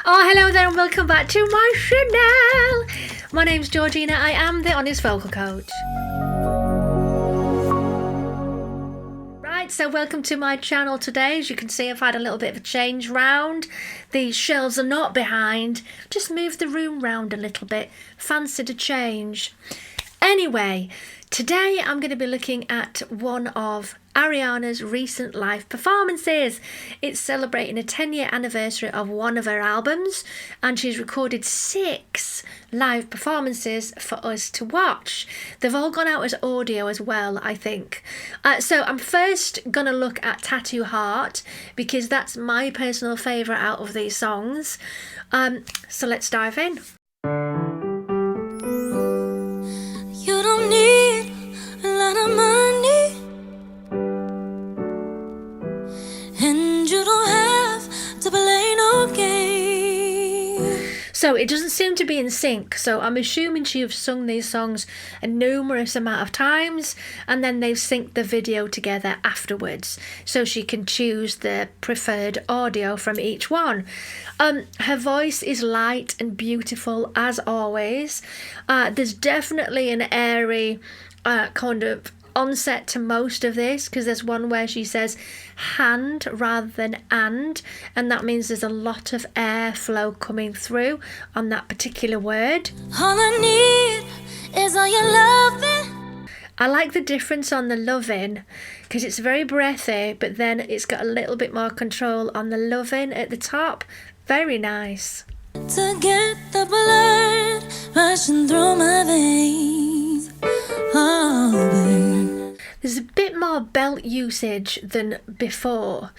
Oh, hello there and welcome back to my channel. My name's Georgina. I am the Honest Vocal Coach. Right, so welcome to my channel today. As you can see, I've had a little bit of a change round. The shelves are not behind. Just moved the room round a little bit. Fancied a change. Anyway, today I'm going to be looking at one of Ariana's recent live performances. It's celebrating a 10-year anniversary of one of her albums, and she's recorded 6 live performances for us to watch. They've all gone out as audio as well, I think. So I'm first going to look at Tattoo Heart, because that's my personal favourite out of these songs. So let's dive in. You don't need a lot of money, and you don't have to play no game. So it doesn't seem to be in sync, so I'm assuming she's sung these songs a numerous amount of times and then they've synced the video together afterwards so she can choose the preferred audio from each one. Her voice is light and beautiful as always. There's definitely an airy kind of onset to most of this, because there's one where she says hand rather than and that means there's a lot of airflow coming through on that particular word. All I need is all your loving. I like the difference on the loving, because it's very breathy, but then it's got a little bit more control on the loving at the top. Very nice. To get the blood rushing through my veins. Oh, babe. There's a bit more belt usage than before.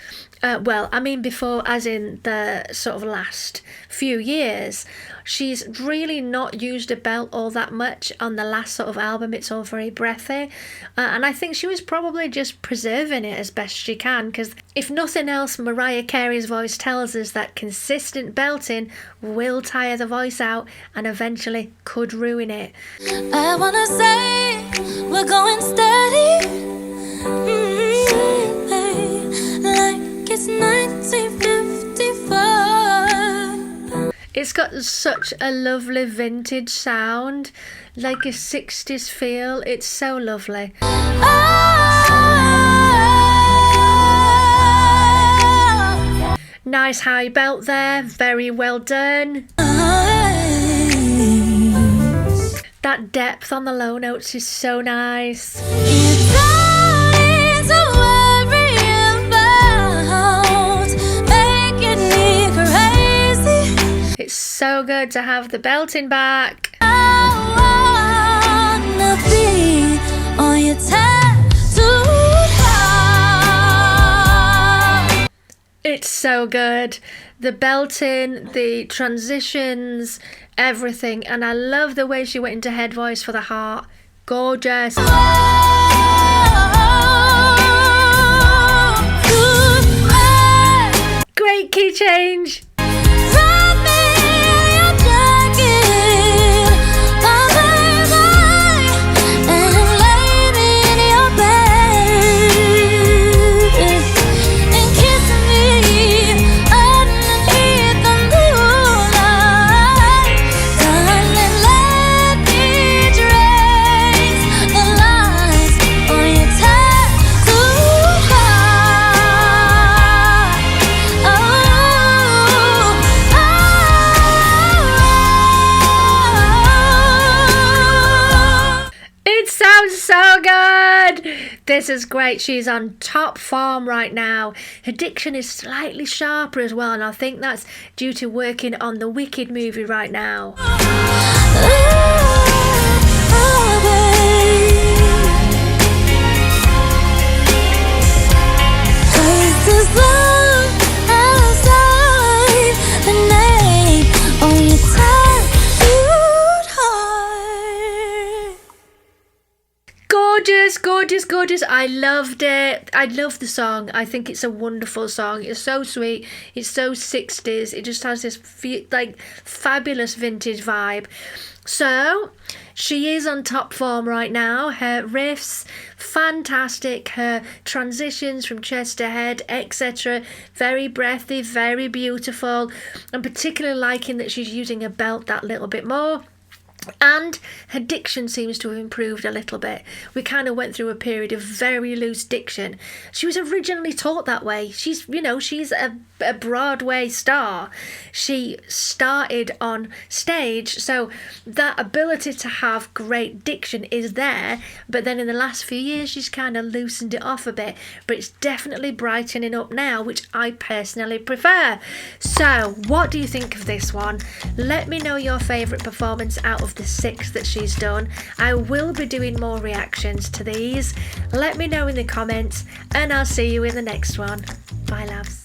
Well, I mean before as in the sort of last few years. She's really not used a belt all that much on the last sort of album. It's all very breathy. And I think she was probably just preserving it as best she can, because if nothing else, Mariah Carey's voice tells us that consistent belting will tire the voice out and eventually could ruin it. I wanna say we're going steady. Like it's 1954. It's got such a lovely vintage sound, like a 60s feel. It's so lovely. Nice high belt there, very well done. That depth on the low notes is so nice. It's so good to have the belting back. I wanna be on your tattooed heart. It's so good. The belting, the transitions, everything. And I love the way she went into head voice for the heart. Gorgeous. Great key change. So good. This is great. She's on top form right now. Her diction is slightly sharper as well, and I think that's due to working on the Wicked movie right now. gorgeous, gorgeous. I loved it. I love the song. I think it's a wonderful song. It's so sweet. It's so 60s. It just has this like fabulous vintage vibe. So she is on top form right now. Her riffs, fantastic. Her transitions from chest to head, etc. Very breathy, very beautiful. I'm particularly liking that she's using a belt that little bit more. And her diction seems to have improved a little bit. We kind of went through a period of very loose diction. She was originally taught that way. She's a Broadway star. She started on stage, so that ability to have great diction is there. But then in the last few years, she's kind of loosened it off a bit. But it's definitely brightening up now, which I personally prefer. So, what do you think of this one? Let me know your favourite performance out of the 6 that she's done. I will be doing more reactions to these. Let me know in the comments, and I'll see you in the next one. Bye, loves.